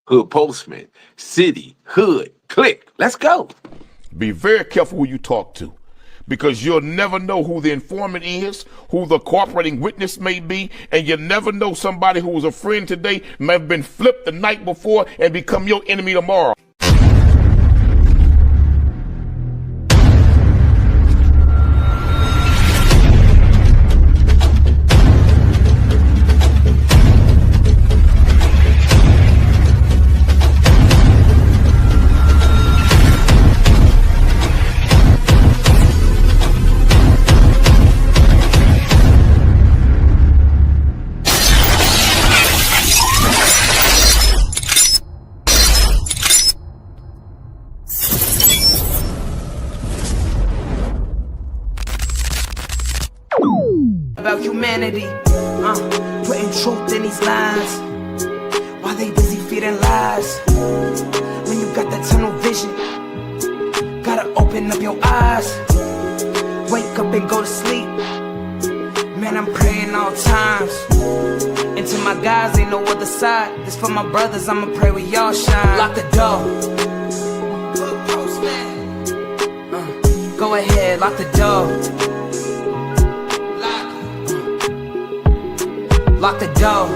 hood postman, city, hood, click. Let's go. Be very careful who you talk to, because you'll never know who the informant is, who the cooperating witness may be, and you never know, somebody who was a friend today may have been flipped the night before and become your enemy tomorrow. About humanity, putting truth in these lines while they busy feeding lies. When you got that tunnel vision, gotta open up your eyes. Wake up and go to sleep. Man, I'm praying all times. And to my guys, ain't no other side. This for my brothers, I'ma pray we all shine. Lock the door. Go ahead, lock the door. Lock the door.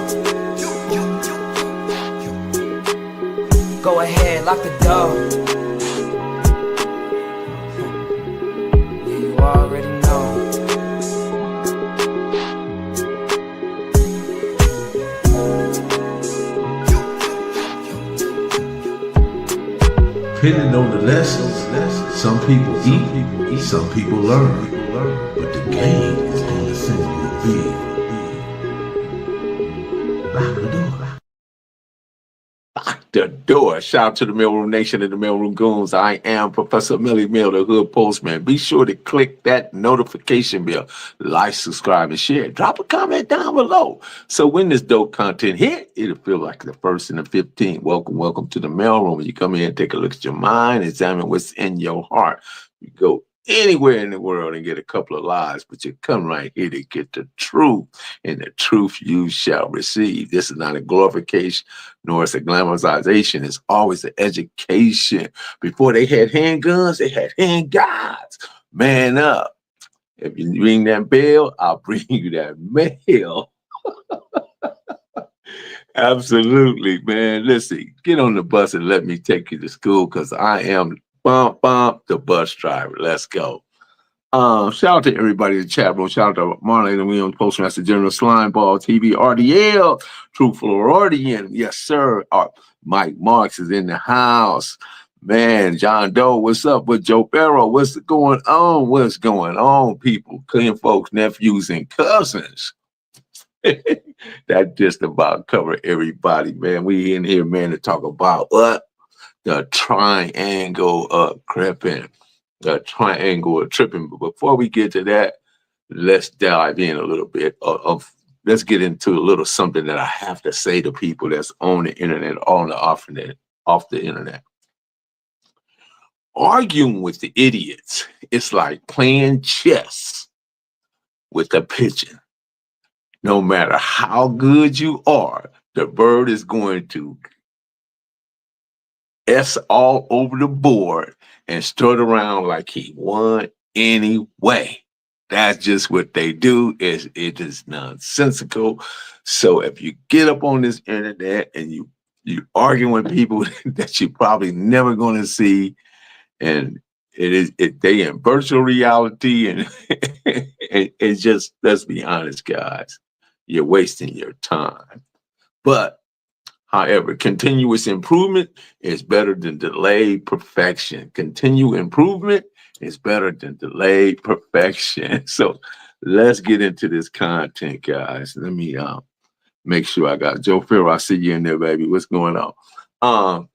Go ahead, lock the door. Yeah, you already know. Depending on the lessons, some people eat, some people learn. But the game is going to send you big. Lock the door. Lock the door. Shout out to the Mailroom Nation and the Mailroom Goons. I am Professor Millie Mill, the Hood Postman. Be sure to click that notification bell, like, subscribe, and share. Drop a comment down below. So when this dope content hit, it'll feel like the first and the 15th. Welcome to the Mailroom. You come in and take a look at your mind, examine what's in your heart. You go anywhere in the world and get a couple of lies, but you come right here to get the truth, and the truth you shall receive. This is not a glorification, nor is a glamorization. It's always an education. Before they had handguns, they had handguards. Man up. If you ring that bell, I'll bring you that mail. Absolutely, man. Listen, get on the bus and let me take you to school, because I am the bus driver. Let's go. Shout out to everybody in the chat room. Shout out to Marlene Williams, Postmaster General, Slimeball TV, RDL, True Floridian. Yes, sir. Mike Marks is in the house. Man, John Doe, what's up with Joe Barrow? What's going on? What's going on, people? Clean folks, nephews, and cousins. That just about cover everybody, man. We in here, man, to talk about what? The triangle of Crippin, the triangle of tripping. But before we get to that, let's dive in a little bit let's get into a little something that I have to say to people that's on the internet, off the internet. Arguing with the idiots, it's like playing chess with a pigeon. No matter how good you are, the bird is going to S all over the board and strut around like he won anyway. That's just what they do. It is nonsensical. So if you get up on this internet and you argue with people that you're probably never going to see, and they in virtual reality, and it's just, let's be honest, guys, you're wasting your time. But however, continuous improvement is better than delayed perfection. Continued improvement is better than delayed perfection. So let's get into this content, guys. Let me make sure I got Joe Farrell. I see you in there, baby. What's going on?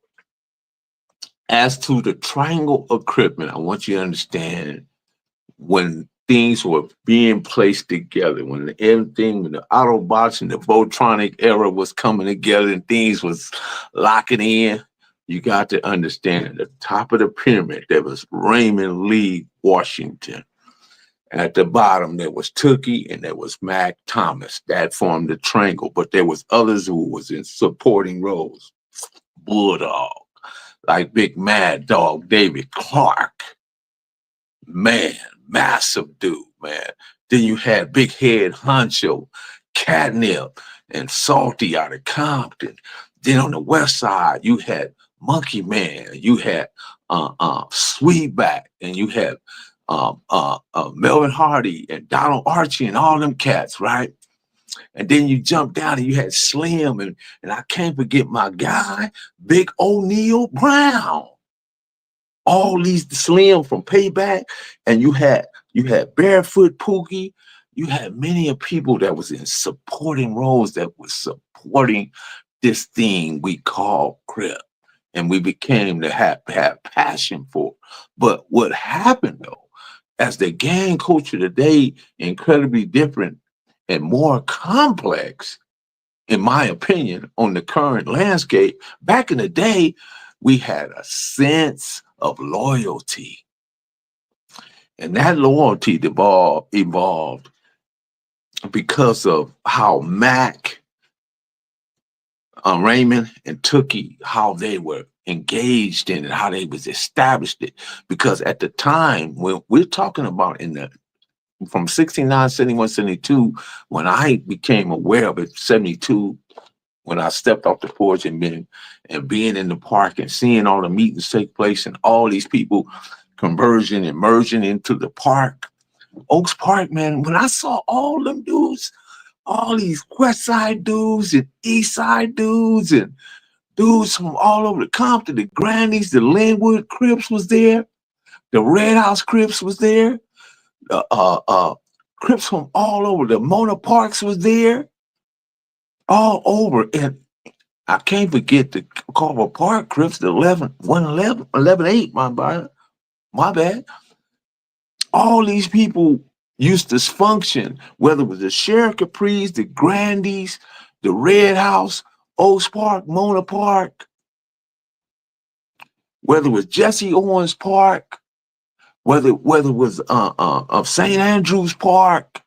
As to the triangle of Crippin, I want you to understand, when things were being placed together, when the Autobots and the Voltronic era was coming together and things was locking in, you got to understand, at the top of the pyramid, there was Raymond Lee Washington. At the bottom, there was Tookie and there was Mac Thomas. That formed the triangle, but there was others who was in supporting roles. Bulldog, like Big Mad Dog David Clark. Man, massive dude, man. Then you had Big Head Honcho, Catnip, and Salty out of Compton. Then on the west side, you had Monkey Man, you had Sweetback, and you had Melvin Hardy and Donald Archie and all them cats, right? And then you jump down and you had Slim, and I can't forget my guy, Big O'Neal Brown. All these Slim from Payback, and you had Barefoot Pookie. You had many of people that was in supporting roles that was supporting this thing we call Crip, and we became to have passion for. But what happened though, as the gang culture today, incredibly different and more complex, in my opinion, on the current landscape. Back in the day, we had a sense of loyalty. And that loyalty evolved because of how Mac, Raymond, and Tookie, how they were engaged in it, how they was established it. Because at the time, when we're talking about from 69, 71, 72, when I became aware of it, 72, when I stepped off the porch and being in the park and seeing all the meetings take place and all these people conversion and merging into the park, Oaks Park, man, when I saw all them dudes, all these West Side dudes and East Side dudes and dudes from all over the Compton, the Grannies, the Linwood Crips was there, the Red House Crips was there, Crips from all over, the Mona Parks was there, all over. And I can't forget the Carver Park Crips, the 11-8, my bad. All these people used to function, whether it was the Sheriff Caprice, the Grandies, the Red House, Oaks Park, Mona Park, whether it was Jesse Owens Park, whether it was of St. Andrews Park,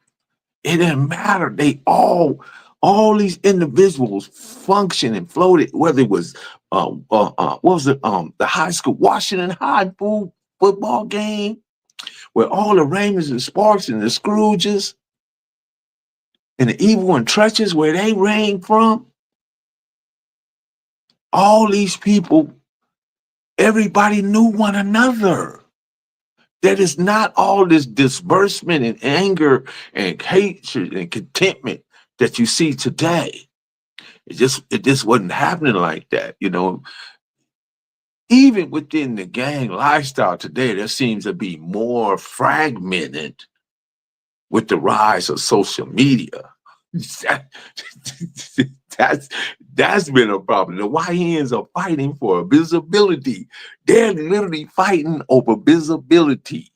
it didn't matter. They all these individuals functioned and floated, whether it was what was it, the high school Washington High football game, where all the Raymonds and Sparks and the Scrooges and the Evil and Treacherous, where they reigned from. All these people, everybody knew one another. That is not all this disbursement and anger and hatred and contentment that you see today. It just wasn't happening like that, you know. Even within the gang lifestyle today, there seems to be more fragmented with the rise of social media. That's been a problem. The YNs are fighting for visibility. They're literally fighting over visibility.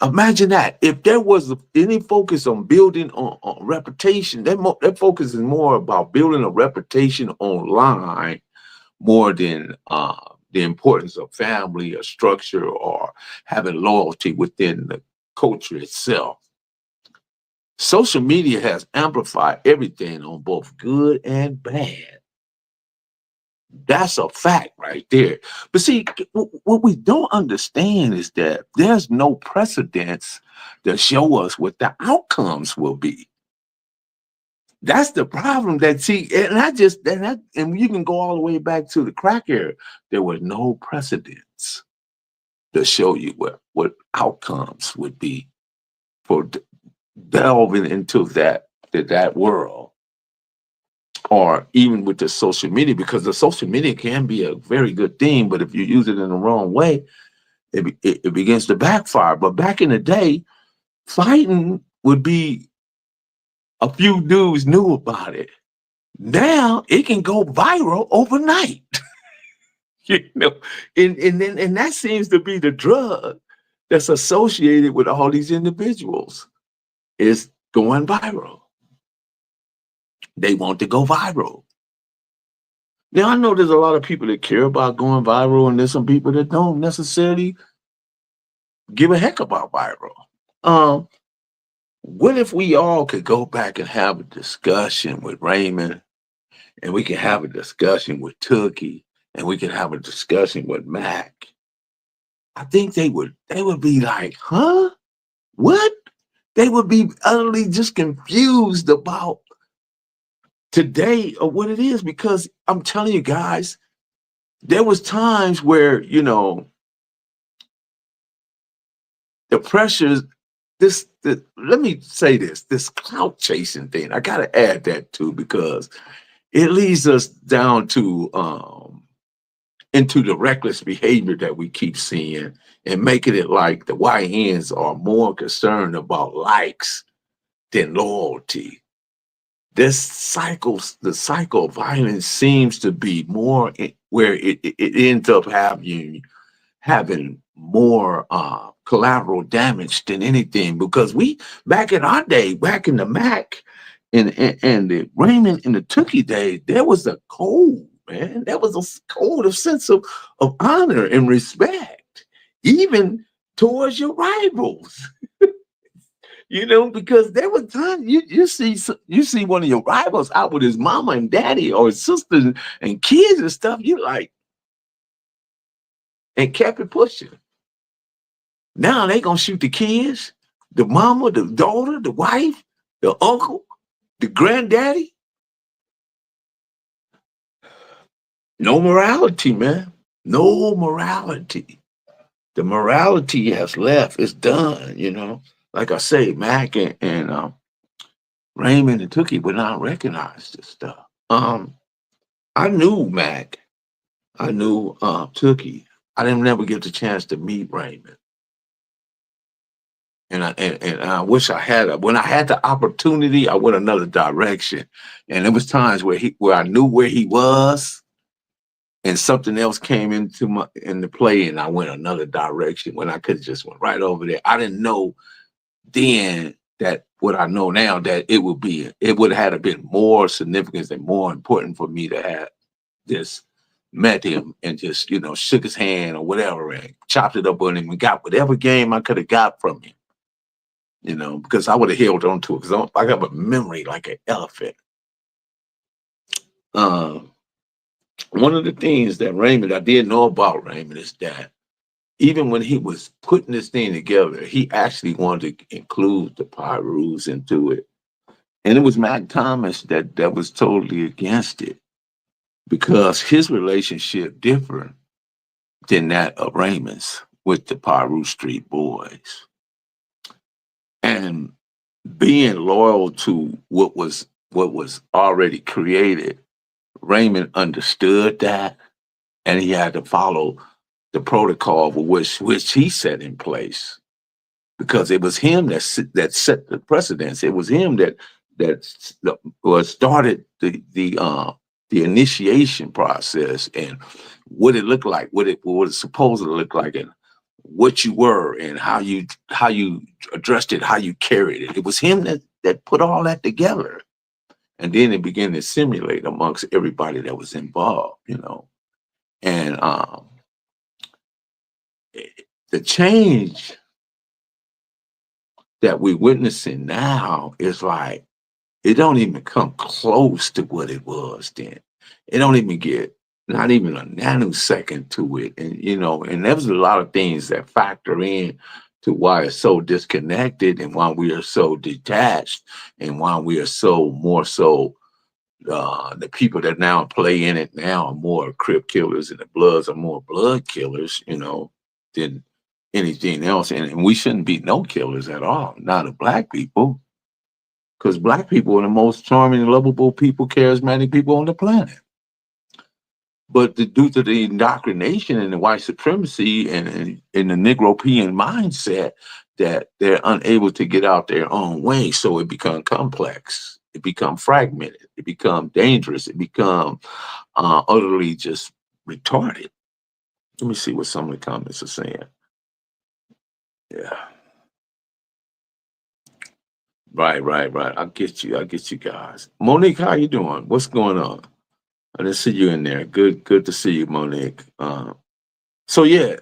Imagine that. If there was any focus on building on reputation, that focus is more about building a reputation online more than the importance of family or structure or having loyalty within the culture itself. Social media has amplified everything on both good and bad. That's a fact right there. But see, what we don't understand is that there's no precedents that show us what the outcomes will be. That's the problem. And you can go all the way back to the crack era. There were no precedents to show you what outcomes would be for delving into that world, or even with the social media, because the social media can be a very good thing, but if you use it in the wrong way, it begins to backfire. But back in the day, fighting would be a few dudes knew about it. Now it can go viral overnight. You know, and that seems to be the drug that's associated with all these individuals, is going viral. They want to go viral. Now, I know there's a lot of people that care about going viral, and there's some people that don't necessarily give a heck about viral. What if we all could go back and have a discussion with Raymond and we can have a discussion with Tookie, and we can have a discussion with Mac, I think they would be like, huh? What? They would be utterly just confused about today or what it is, because I'm telling you guys, there was times where, the pressures, let me say this clout chasing thing, I gotta add that too, because it leads us down to into the reckless behavior that we keep seeing, and making it like the YNs are more concerned about likes than loyalty. The cycle of violence seems to be more where it ends up having more collateral damage than anything, because we, back in our day, back in the Mac and the Raymond and the Tookie days, there was a code, man. There was a code of sense of honor and respect, even towards your rivals. Because there was times you see one of your rivals out with his mama and daddy or his sisters and kids and stuff, you like, and kept it pushing. Now they gonna shoot the kids, the mama, the daughter, the wife, the uncle, the granddaddy. No morality, man. No morality. The morality has left. It's done. Like I say, Mac and Raymond and Tookie would not recognize this stuff. I knew Mac. I knew Tookie. I didn't never get the chance to meet Raymond. And I wish I had. When I had the opportunity, I went another direction. And there was times where I knew where he was, and something else came into play, and I went another direction when I could have just went right over there. I didn't know then that what I know now, that it would have been more significance and more important for me to have just met him and just, shook his hand or whatever and chopped it up on him and got whatever game I could have got from him. Because I would have held on to it, because I got a memory like an elephant. One of the things that I did know about Raymond is that even when he was putting this thing together, he actually wanted to include the Pyrus into it. And it was Mac Thomas that was totally against it, because his relationship different than that of Raymond's with the Piru Street Boys. And being loyal to what was already created, Raymond understood that, and he had to follow the protocol which he set in place, because it was him that set the precedence. It was him that started the initiation process, and what it looked like, what it's supposed to look like, and what you were, and how you addressed it, how you carried it. It was him that put all that together. And then it began to simulate amongst everybody that was involved, And the change that we're witnessing now is like, it don't even come close to what it was then. It don't even get not even a nanosecond to it. And there's a lot of things that factor in to why it's so disconnected, and why we are so detached, and why we are so more so the people that now play in it now are more Crip killers, and the Bloods are more blood killers, than anything else. And we shouldn't be no killers at all, not of Black people, because Black people are the most charming, lovable people, charismatic people on the planet. But due to the indoctrination and the white supremacy and the Negropean mindset, that they're unable to get out their own way. So it becomes complex. It becomes fragmented. It becomes dangerous. It becomes utterly just retarded. Let me see what some of the comments are saying. Yeah. Right. I get you guys. Monique, how you doing? What's going on? I didn't see you in there. Good to see you, Monique. So yeah,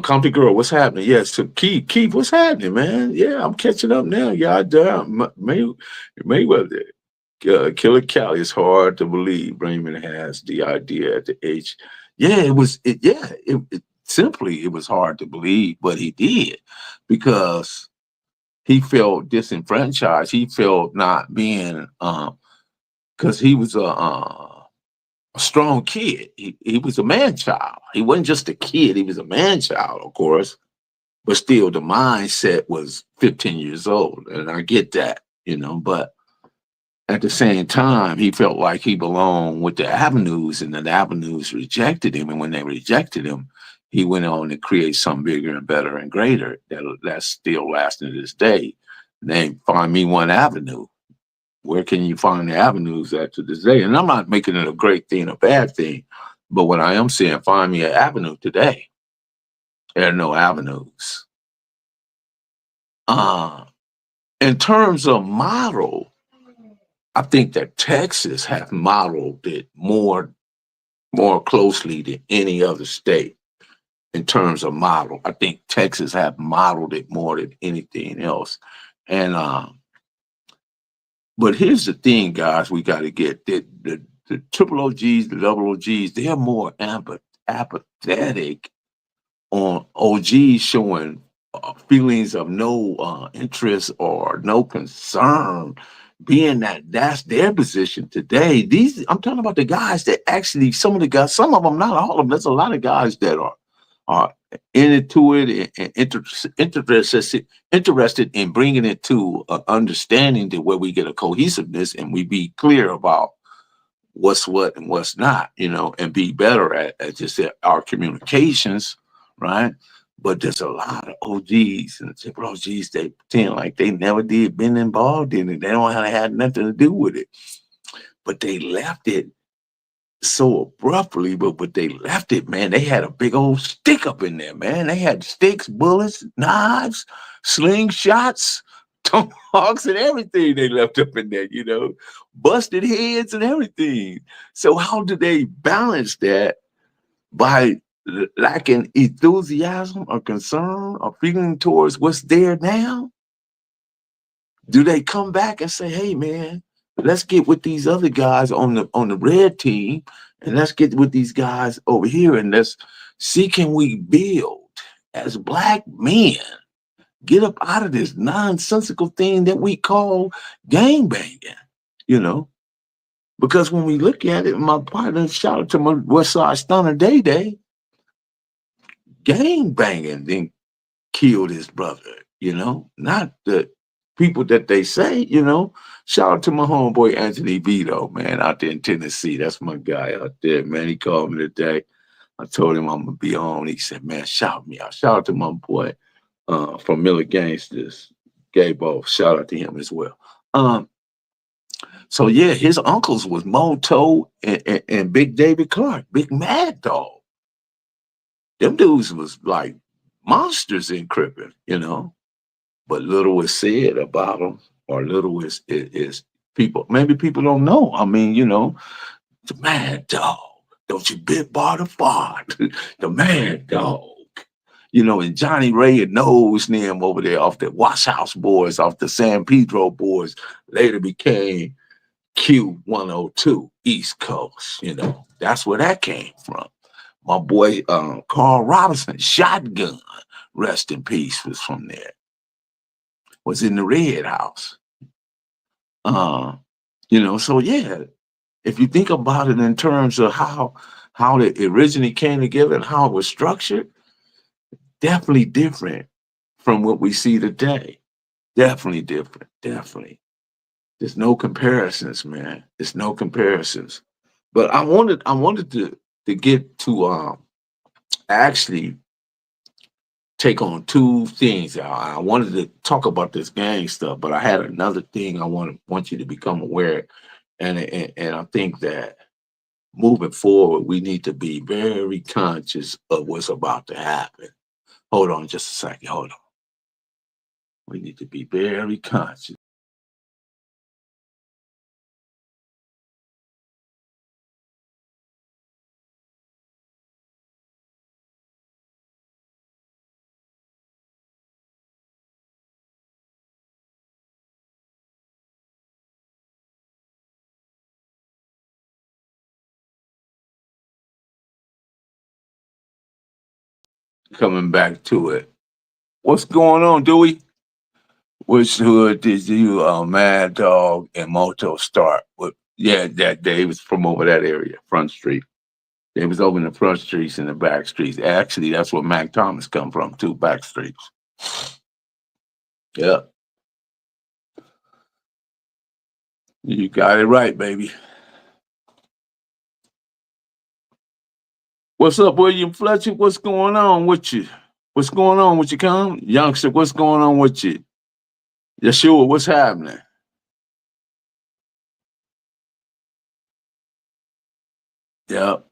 Compton Girl, what's happening? Yeah, so Keith, what's happening, man? Yeah, I'm catching up now. Yeah, Mayweather. Killer Cali is hard to believe. Raymond has the idea at the age. Yeah, it was. Simply it was hard to believe, but he did because he felt disenfranchised. He felt not being because he was a strong kid. He was a man child. He wasn't just a kid. He was a man child, of course, but still the mindset was 15 years old, and I get that, but at the same time, he felt like he belonged with the Avenues, and the Avenues rejected him. And when they rejected him, he went on to create something bigger and better and greater that's still lasting to this day. Named Find Me One Avenue. Where can you find the avenues at to this day? And I'm not making it a great thing, a bad thing, but what I am saying, find me an avenue today. There are no avenues. Uh, in terms of model, I think that Texas has modeled it more closely than any other state in terms of model. I think Texas have modeled it more than anything else. And but here's the thing, guys, we got to get the triple OGs, the double OGs, they're more apathetic on OGs showing feelings of no interest or no concern, being that that's their position today. I'm talking about the guys that actually, some of the guys, some of them, not all of them. There's a lot of guys that are into it and interested in bringing it to understanding to where we get a cohesiveness and we be clear about what's what and what's not, and be better at just our communications, right? But there's a lot of OGs and triple OGs they pretend like they never did been involved in it. They don't have had nothing to do with it, but they left it so abruptly. But they left it, man. They had a big old stick up in there, man. They had sticks, bullets, knives, slingshots, tomahawks, and everything they left up in there, busted heads and everything. So how do they balance that by lacking enthusiasm or concern or feeling towards what's there now? Do they come back and say, hey man, let's get with these other guys on the red team and let's get with these guys over here and let's see, can we build as black men, get up out of this nonsensical thing that we call gang banging, because when we look at it, my partner, shout out to my West Side Stunner Day Day, gang banging then killed his brother, not the people that they say, Shout out to my homeboy Anthony Vito, man, out there in Tennessee. That's my guy out there, man. He called me today. I told him I'm gonna be on. He said, man, shout me out. Shout out to my boy from Miller Gangsters, Gabo. Shout out to him as well. So yeah, his uncles was Moto and Big David Clark, Big Mad Dog. Them dudes was like monsters in Crippin, but little is said about them, or little is people. Maybe people don't know. I mean, the Mad Dog. Don't you bit bar the fart. The Mad Dog. And Johnny Ray and Nose them over there off the Wash House boys, off the San Pedro boys, later became Q102 East Coast. That's where that came from. My boy Carl Robinson, Shotgun, rest in peace, was from there. Was in the Red House. So yeah, if you think about it in terms of how it originally came together and how it was structured, definitely different from what we see today. Definitely different. Definitely. There's no comparisons, man. There's no comparisons. But I wanted to get to actually take on two things. I wanted to talk about this gang stuff, but I had another thing I want you to become aware. And I think that moving forward, we need to be very conscious of what's about to happen. Hold on just a second. Hold on. We need to be very conscious. coming back to it. What's going on, Dewey? Which hood did you, Mad Dog and Moto start with? Yeah, that they was from over that area, Front Street. They was over in the front streets and the back streets. Actually, that's where Mac Thomas come from, too, back streets. Yeah, you got it right, baby. What's up, William Fletcher? What's going on with you? What's going on with you, come? Youngster, what's going on with you? Yeshua, what's happening? Yep.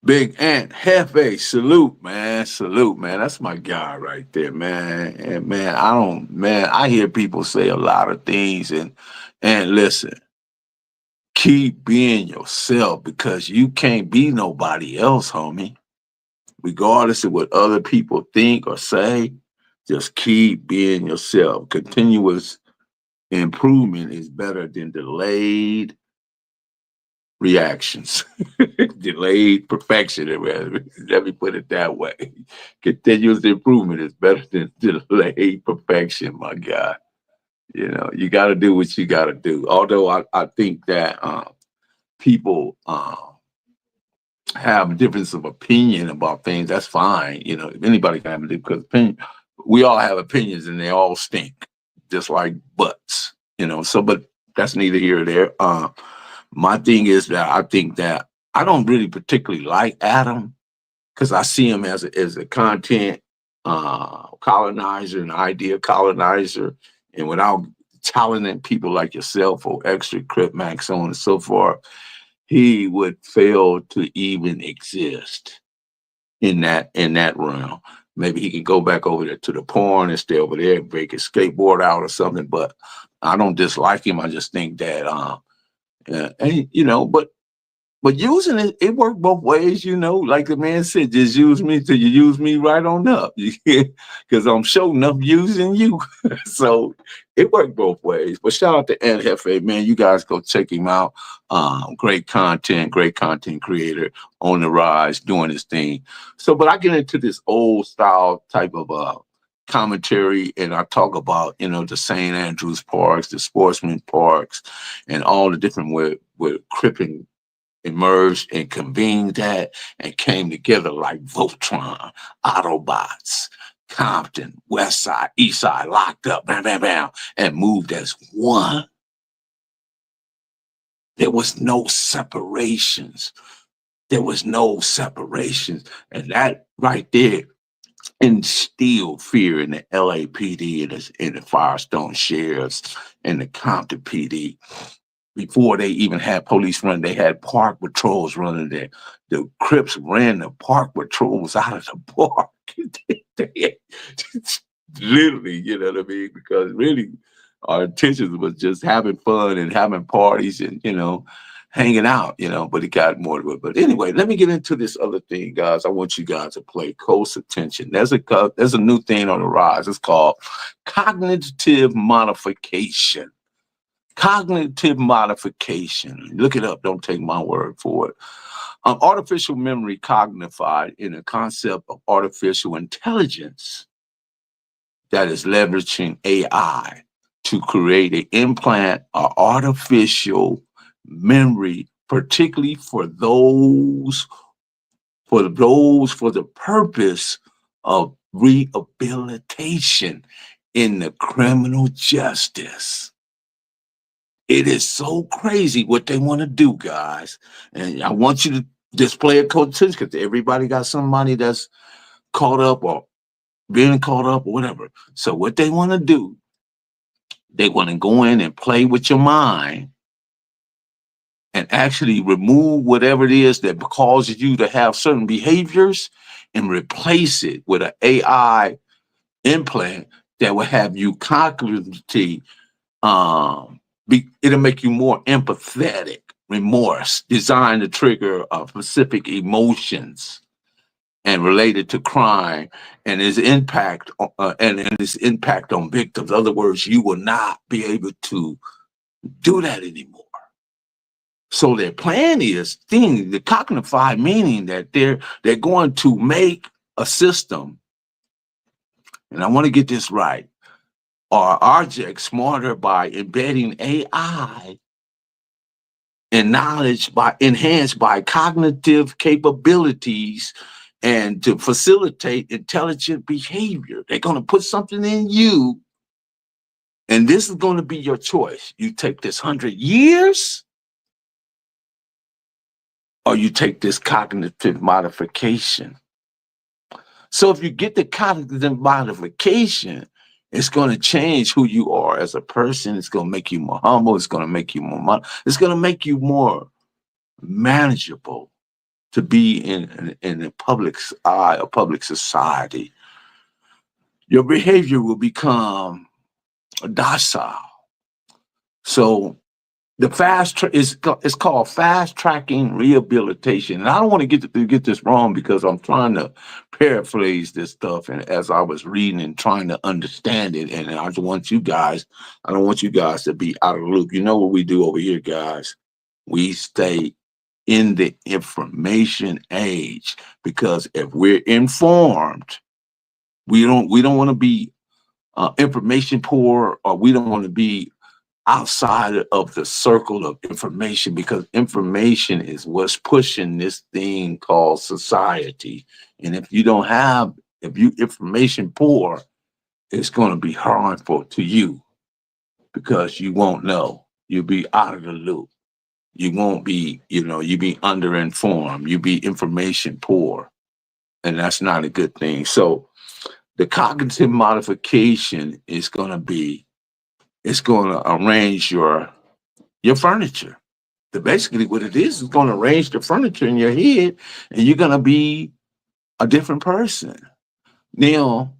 Big Ant Hefe, salute, man. Salute, man. That's my guy right there, man. And man, I hear people say a lot of things and listen, keep being yourself because you can't be nobody else, homie. Regardless of what other people think or say, just keep being yourself. Continuous improvement is better than delayed reactions. Delayed perfection. Let me put it that way. Continuous improvement is better than delayed perfection, my guy. You know, you got to do what you got to do. Although I think that people have a difference of opinion about things, that's fine. You know, if anybody can have a different opinion, we all have opinions and they all stink, just like butts. You know, so but that's neither here or there. My thing is that I think that I don't really particularly like Adam because I see him as a content colonizer, an idea colonizer, and without talented people like yourself or extra Crip Max, so on and so forth, he would fail to even exist in that realm. Maybe he could go back over there to the porn and stay over there and break his skateboard out or something. But I don't dislike him. I just think that and you know, but using it worked both ways, you know. Like the man said, just use me till you use me right on up. Because I'm showing up using you. So it worked both ways. But shout out to Ed Hefe, man. You guys go check him out. Great content creator on the rise, doing his thing. So, but I get into this old style type of commentary and I talk about, you know, the St. Andrews parks, the sportsman parks, and all the different where Crippin emerged and convened that and came together like Voltron, Autobots, Compton, West Side, East Side, locked up, bam, bam, bam, and moved as one. There was no separations. There was no separations. And that right there instilled fear in the LAPD and the Firestone Sheriffs and the Compton PD. Before they even had police run, they had park patrols running there. The Crips ran the park patrols out of the park. Literally, you know what I mean? Because really, our intentions was just having fun and having parties and, you know, hanging out, you know, but it got more to it. But anyway, let me get into this other thing, guys. I want you guys to pay close attention. There's a new thing on the rise. It's called cognitive modification. Cognitive modification. Look it up. Don't take my word for it. Artificial memory cognified in a concept of artificial intelligence that is leveraging AI to create an implant or artificial memory, particularly for the purpose of rehabilitation in the criminal justice. It is so crazy what they want to do, guys. And I want you to display a code because everybody got somebody that's caught up or being caught up or whatever. So what they want to do, they want to go in and play with your mind and actually remove whatever it is that causes you to have certain behaviors and replace it with an AI implant that will have you cognitively it'll make you more empathetic, remorse, designed to trigger specific emotions and related to crime and its impact and its impact on victims. In other words, you will not be able to do that anymore. So their plan is the cognified, meaning that they're going to make a system, and I want to get this right, or object smarter by embedding AI and knowledge by enhanced by cognitive capabilities and to facilitate intelligent behavior. They're going to put something in you, and this is going to be your choice. You take this 100 years, or you take this cognitive modification. So if you get the cognitive modification, it's going to change who you are as a person. It's going to make you more humble. It's going to make you more it's going to make you more manageable to be in the public's eye, a public society. Your behavior will become docile. So the it's called fast tracking rehabilitation. And I don't want to get this wrong because I'm trying to paraphrase this stuff. And as I was reading and trying to understand it, and I don't want you guys to be out of the loop. You know what we do over here, guys? We stay in the information age, because if we're informed, we don't want to be information poor, or we don't want to be outside of the circle of information, because information is what's pushing this thing called society. And if you information poor, it's going to be harmful to you, because you won't know. You'll be out of the loop. You won't be, you be underinformed. You be information poor. And that's not a good thing. So the cognitive modification is going to arrange your furniture. Basically what it is going to arrange the furniture in your head, and you're going to be a different person. Now,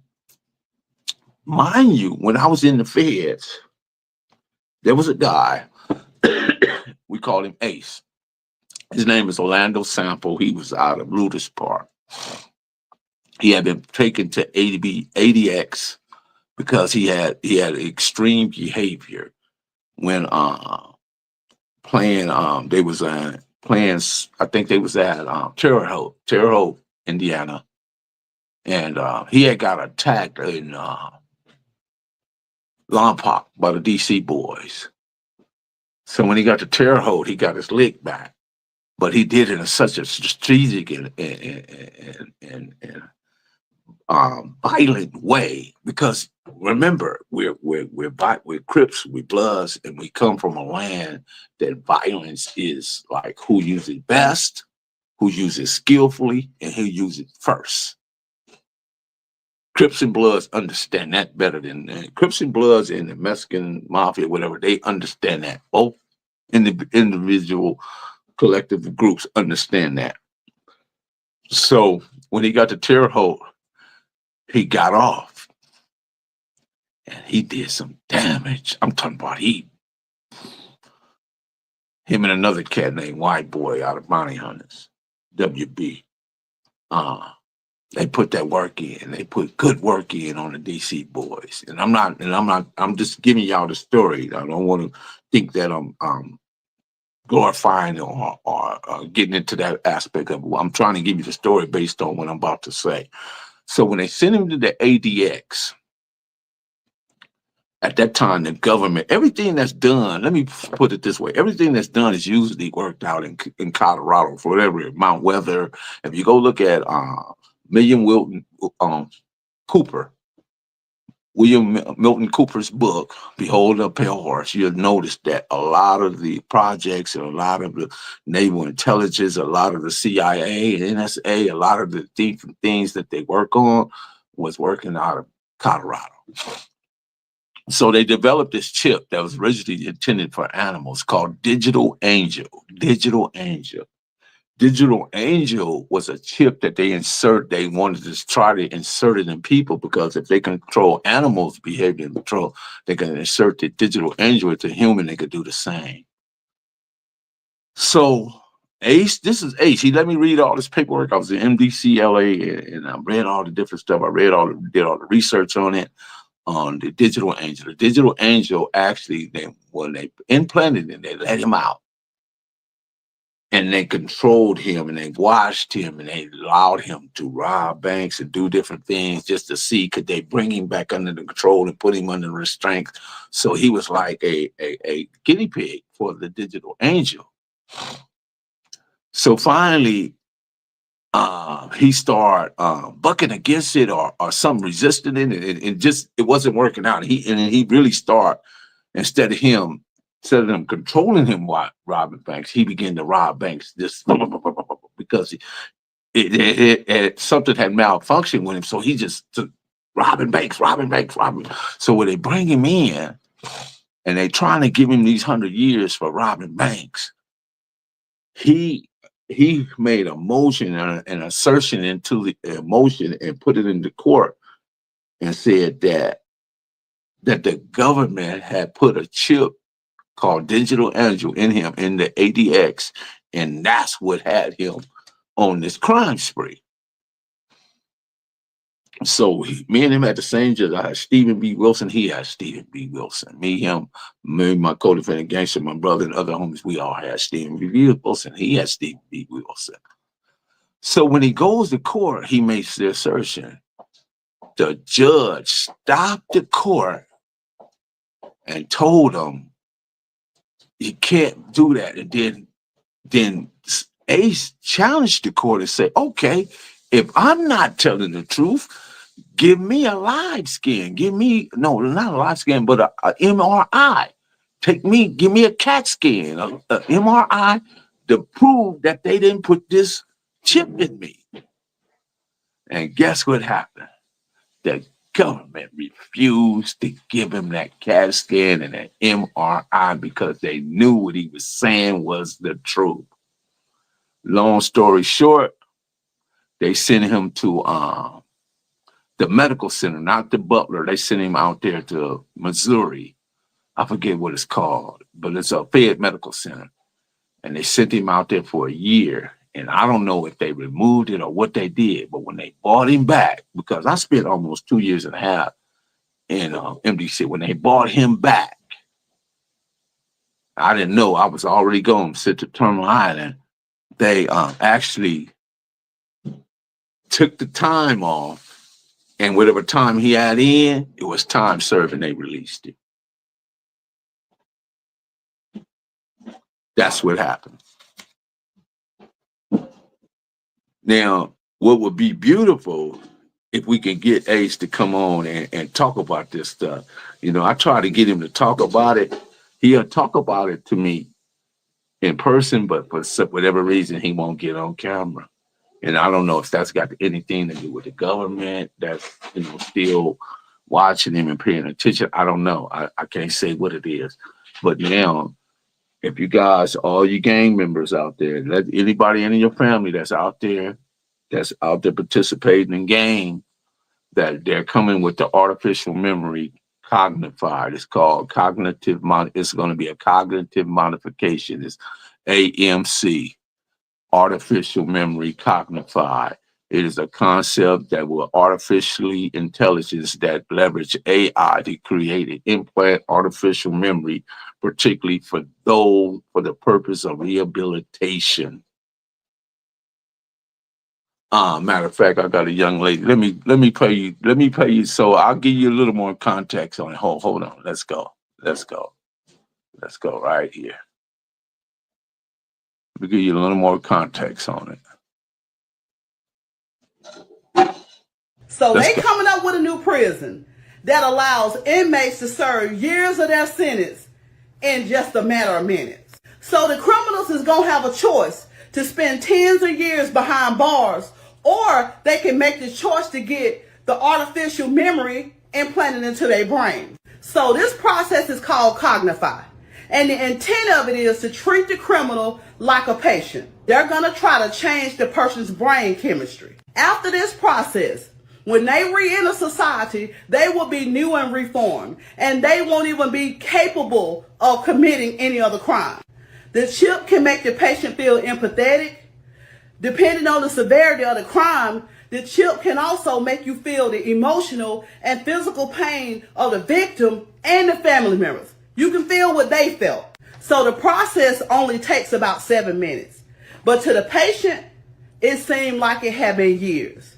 mind you, when I was in the feds, there was a guy, we called him Ace. His name is Orlando Sample. He was out of Ludus Park. He had been taken to ADX because he had extreme behavior when playing. They was playing. I think they was at Terre Haute, Indiana, and he had got attacked in Lompoc by the DC boys. So when he got to Terre Haute, he got his lick back, but he did it in such a strategic and violent way, because remember, we're Crips, we Bloods, and we come from a land that violence is like who uses it best, who uses skillfully, and who uses it first. Crips and Bloods understand that better than Crips and Bloods and the Mexican Mafia, whatever, they understand that. Both in the individual collective groups understand that. So when he got to Terre Haute, he got off and he did some damage. I'm talking about him and another cat named White Boy out of Bounty Hunters, WB. They put that work in. They put good work in on the DC boys. And I'm just giving y'all the story. I don't want to think that I'm glorifying or getting into that aspect of it. I'm trying to give you the story based on what I'm about to say. So when they sent him to the ADX, at that time, the government, everything that's done, let me put it this way, everything that's done is usually worked out in Colorado, for whatever, Mount Weather. If you go look at William Milton Cooper's book, Behold a Pale Horse, you'll notice that a lot of the projects and a lot of the naval intelligence, a lot of the CIA and NSA, a lot of the different things that they work on was working out of Colorado. So they developed this chip that was originally intended for animals called Digital Angel. Digital Angel. Digital Angel was a chip that they wanted to try to insert it in people, because if they control animals' behavior and control, they can insert the Digital Angel into human, they could do the same. So Ace, this is Ace. He let me read all this paperwork. I was in MDCLA and I read all the different stuff. I did all the research on it, on the Digital Angel. The Digital Angel actually, when they implanted it, they let him out. and they controlled him and they watched him and they allowed him to rob banks and do different things just to see could they bring him back under the control and put him under restraint. So he was like a guinea pig for the digital angel. So finally, he started bucking against it or some resisting it, and just it wasn't working out. He really started, instead of them controlling him while robbing banks, he began to rob banks just because something had malfunctioned with him. So he just took robbing banks. So when they bring him in and they trying to give him these 100 years for robbing banks, he made a motion and an assertion into the emotion and put it into court and said that the government had put a chip called Digital Angel in him, in the ADX, and that's what had him on this crime spree. So me and him had the same judge. I had Stephen B. Wilson. He had Stephen B. Wilson. Me, my co-defendant gangster, my brother, and other homies, we all had Stephen B. Wilson. He had Stephen B. Wilson. So when he goes to court, he makes the assertion. The judge stopped the court and told him, you can't do that. And then Ace challenged the court and said, okay, if I'm not telling the truth, give me a live scan. Give me, no, not a live scan, but a MRI. Give me a CAT scan, a MRI to prove that they didn't put this chip in me. And guess what happened? The government refused to give him that CAT scan and an MRI because they knew what he was saying was the truth. Long story short, they sent him to the medical center, not the Butler. They sent him out there to Missouri. I forget what it's called, but it's a Fed medical center. And they sent him out there for a year. And I don't know if they removed it or what they did, but when they brought him back, because I spent almost 2.5 years in MDC, when they brought him back, I didn't know. I was already going to sit to Terminal Island. They actually took the time off, and whatever time he had in, it was time served, and they released him. That's what happened. Now, what would be beautiful if we can get Ace to come on and talk about this stuff. You know, I try to get him to talk about it. He'll talk about it to me in person, but for whatever reason, he won't get on camera. And I don't know if that's got anything to do with the government that's, still watching him and paying attention. I don't know. I can't say what it is. But now, if you guys, all you gang members out there, let anybody in your family that's out there participating in gang, that they're coming with the artificial memory cognified. It's called cognitive, it's going to be a cognitive modification. It's AMC, artificial memory cognified. It is a concept that will artificially intelligence that leverage AI to create and implant artificial memory, particularly for the purpose of rehabilitation. Matter of fact, I got a young lady. Let me play you. So I'll give you a little more context on it. Hold on. Let's go right here. Let me give you a little more context on it. So they coming up with a new prison that allows inmates to serve years of their sentence in just a matter of minutes. So the criminals is going to have a choice to spend tens of years behind bars, or they can make the choice to get the artificial memory implanted into their brain. So this process is called Cognify. And the intent of it is to treat the criminal like a patient. They're going to try to change the person's brain chemistry. After this process, when they re-enter society, they will be new and reformed, and they won't even be capable of committing any other crime. The chip can make the patient feel empathetic. Depending on the severity of the crime, the chip can also make you feel the emotional and physical pain of the victim and the family members. You can feel what they felt. So the process only takes about 7 minutes. but to the patient, it seemed like it had been years.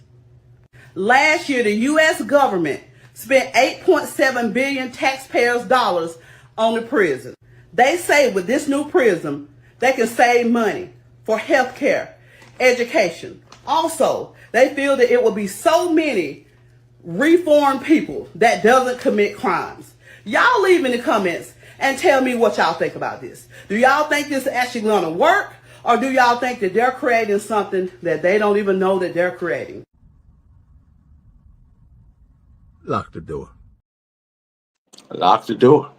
Last year, the U.S. government spent $8.7 billion taxpayers' dollars on the prison. They say with this new prison, they can save money for health care, education. Also, they feel that it will be so many reformed people that doesn't commit crimes. Y'all leave in the comments and tell me what y'all think about this. Do y'all think this is actually going to work? Or do y'all think that they're creating something that they don't even know that they're creating? Lock the door. Lock the door.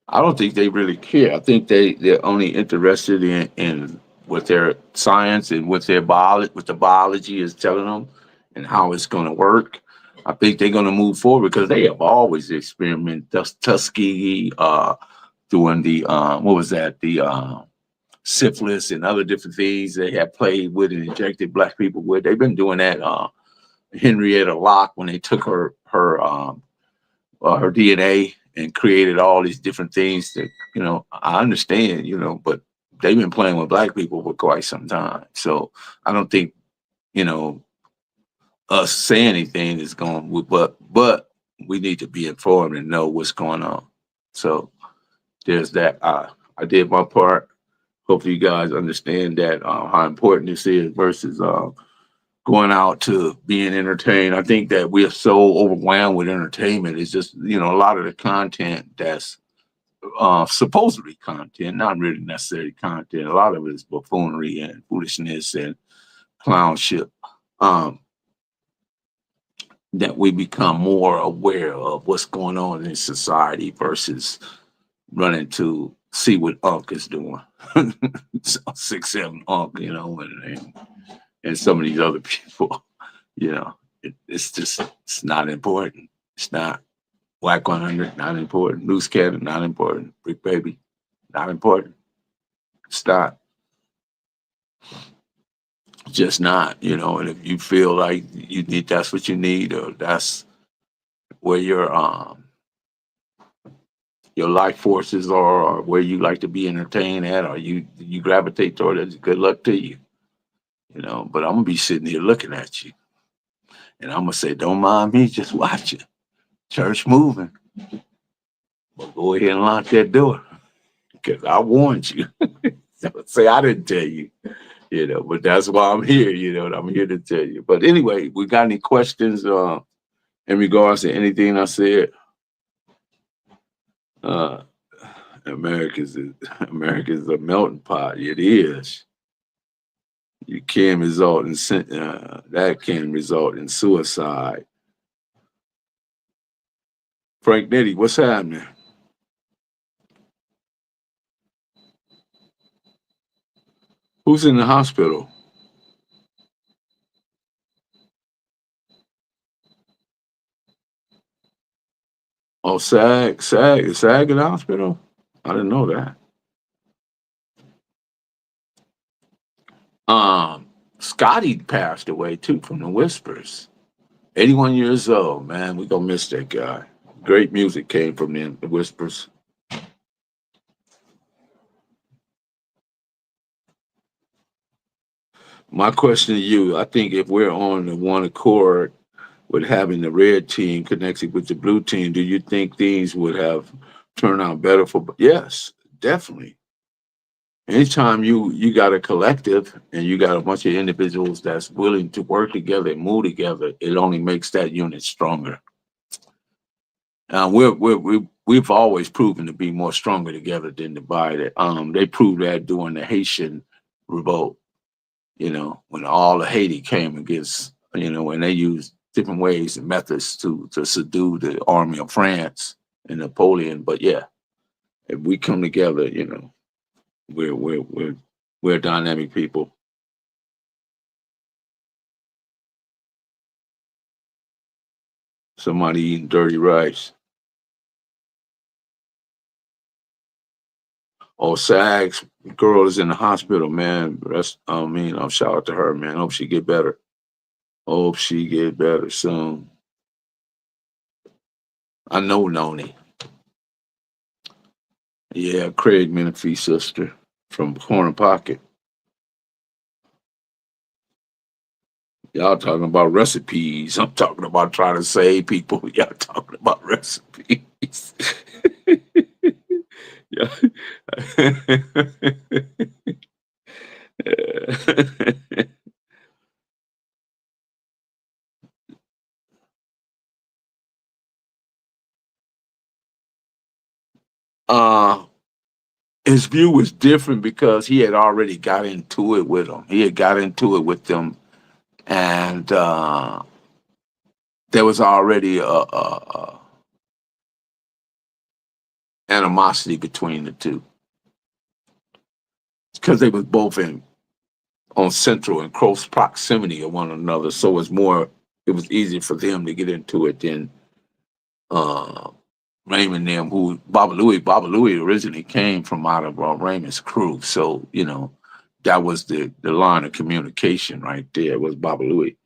I don't think they really care. I think they're only interested in what their science and what their what the biology is telling them and how it's going to work. I think they're going to move forward because they have always experimented. Tuskegee, doing the what was that? The syphilis and other different things they have played with and injected black people with. They've been doing that. Henrietta Locke, when they took her DNA and created all these different things that, I understand, but they've been playing with black people for quite some time. So I don't think, us saying anything is going, but we need to be informed and know what's going on. So there's that. I did my part. Hopefully you guys understand that how important this is versus going out to being entertained. I think that we are so overwhelmed with entertainment. It's just, a lot of the content that's supposedly content, not really necessarily content. A lot of it is buffoonery and foolishness and clownship. That we become more aware of what's going on in society versus running to see what Unc is doing. 6'7" Unc, and some of these other people, it's not important. It's not. Whack 100, not important. Loose Cannon, not important. Brick Baby, not important. It's not. Just not, and if you feel like that's what you need, or that's where your life forces are, or where you like to be entertained at, or you gravitate toward it, good luck to you. But I'm gonna be sitting here looking at you, and I'm gonna say, don't mind me, just watch it. Church moving, but go ahead and lock that door, because I warned you. Don't say I didn't tell you. But that's why I'm here, I'm here to tell you. But anyway, we got any questions in regards to anything I said? America's a melting pot. It is. You can result in that can result in suicide. Frank Nitty, what's happening? Who's in the hospital? Oh, SAG in the hospital? I didn't know that. Scotty passed away too from the Whispers. 81 years old, man. We gonna miss that guy. Great music came from the Whispers. My question to you, I think if we're on the one accord with having the red team connected with the blue team, do you think things would have turned out better for? Yes, definitely. Anytime you got a collective and you got a bunch of individuals that's willing to work together and move together, it only makes that unit stronger. We've always proven to be more stronger together than divided. They proved that during the Haitian revolt. When all of Haiti came against, when they used different ways and methods to subdue the army of France and Napoleon. But yeah, if we come together, we're dynamic people. Somebody eating dirty rice. Oh, Sags girl is in the hospital, man. I'll shout out to her, man. Hope she get better. Hope she get better soon. I know Noni. Yeah, Craig Menifee's sister from Corner Pocket. Y'all talking about recipes. I'm talking about trying to save people. Y'all talking about recipes. Yeah. uh his view was different because he had already got into it with them. He had got into it with them, and there was already a animosity between the two because they was both in on central and close proximity of one another. So it was easier for them to get into it than Raymond them, who Baba Louie originally came from out of Raymond's crew. So, that was the line of communication right there, was Baba Louie.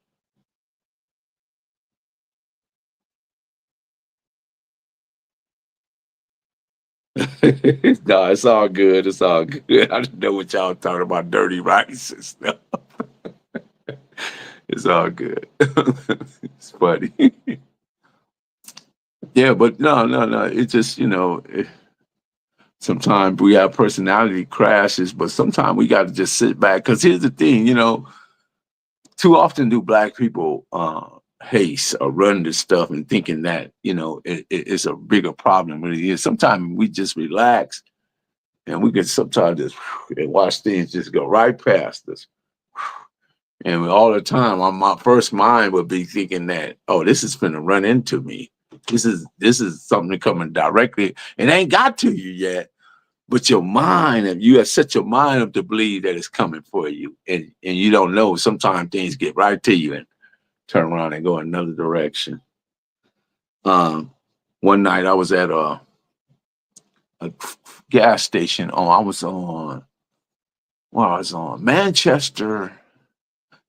No, it's all good. It's all good. I didn't know what y'all talking about, dirty rice and stuff. It's all good. It's funny. Yeah, but no. It's just, sometimes we have personality crashes, but sometimes we got to just sit back. Because here's the thing, too often do Black people haste or run to stuff and thinking that, it's a bigger problem than it is. Sometimes we just relax and we can sometimes just and watch things just go right past us. And all the time, my first mind would be thinking that, oh, this is going to run into me. This is something coming directly. It ain't got to you yet, but your mind, if you have set your mind up to believe that it's coming for you, and you don't know, sometimes things get right to you and turn around and go another direction. One night I was at a gas station. I was on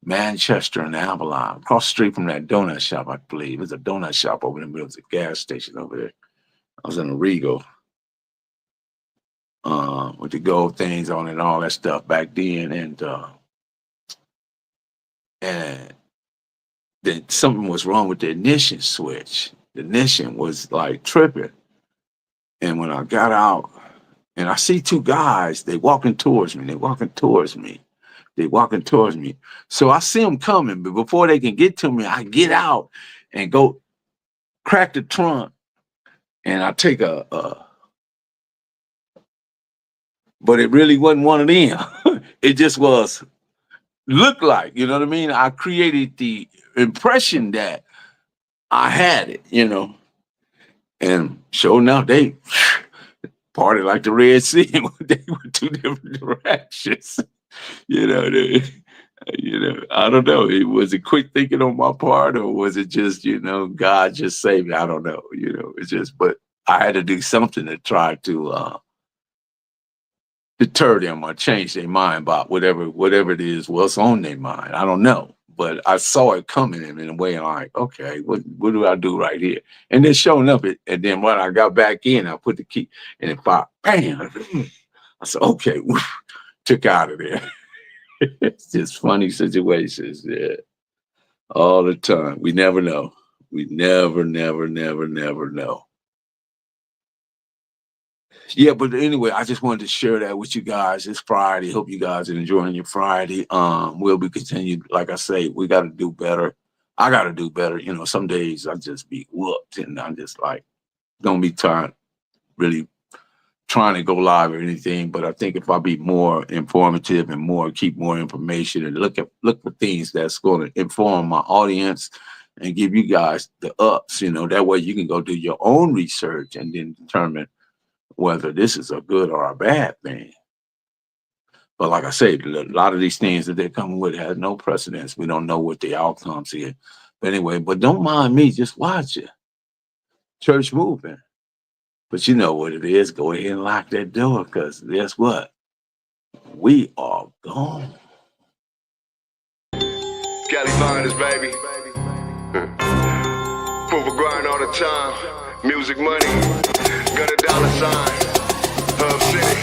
Manchester and Avalon, across the street from that donut shop, I believe. There's a donut shop over there, but it was a gas station over there. I was in a Regal with the gold things on it and all that stuff back then. And then something was wrong with the ignition switch. The ignition was like tripping. And when I got out and I see two guys, they walking towards me. So I see them coming, but before they can get to me, I get out and go crack the trunk, and I take but it really wasn't one of them. It just looked like, you know what I mean? I created the impression that I had it, and sure enough, they party like the Red Sea. They went two different directions. I don't know. Was it quick thinking on my part, or was it just, God just saved me? I don't know. It's just, but I had to do something to try to deter them or change their mind about whatever it is, what's on their mind. I don't know. But I saw it coming in a way, and I'm like, okay, what do I do right here? And then showing up, and then when I got back in, I put the key, and it popped, bam. I said, okay, took out of there. It's just funny situations, yeah, all the time. We never know. We never know. Yeah, but anyway, I just wanted to share that with you guys. It's Friday. Hope you guys are enjoying your Friday. We'll be continued. Like I say, we got to do better. I got to do better. Some days I just be whooped, and I'm just like, don't be really trying to go live or anything. But I think if I be more informative and keep more information and look for things that's going to inform my audience and give you guys the ups, that way you can go do your own research and then determine whether this is a good or a bad thing. But like I said, a lot of these things that they're coming with has no precedence. We don't know what the outcomes are. But anyway, but don't mind me, just watch it. Church moving. But you know what it is. Go ahead and lock that door, because guess what? We are gone. Cali finest, baby. Proof of grind all the time. Music money. Got a dollar sign. Hub City.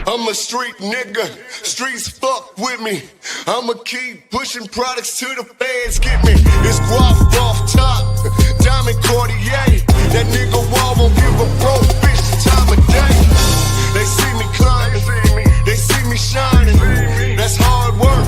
I'm a street nigga, streets fuck with me. I'ma keep pushing products till the feds get me. It's guap off top, diamond Cartier. That nigga wall won't give a broke bitch the time of day. They see me climbing, they see me shining. That's hard work,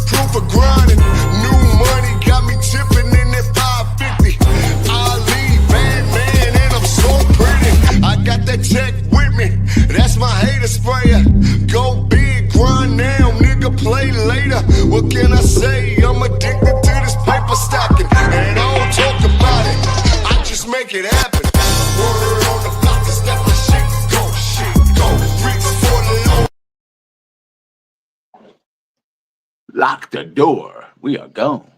proof of grinding. New money got me tipping in that 550. I leave bad man and I'm so pretty. I got that tech with me, that's my hater sprayer. Go big, grind now, nigga, play later. What can I say? I'm addicted to this paper stacking, and I don't talk about it, I just make it happen. Word on the block is that my shit go. Bricks for the low. Lock the door. We are gone.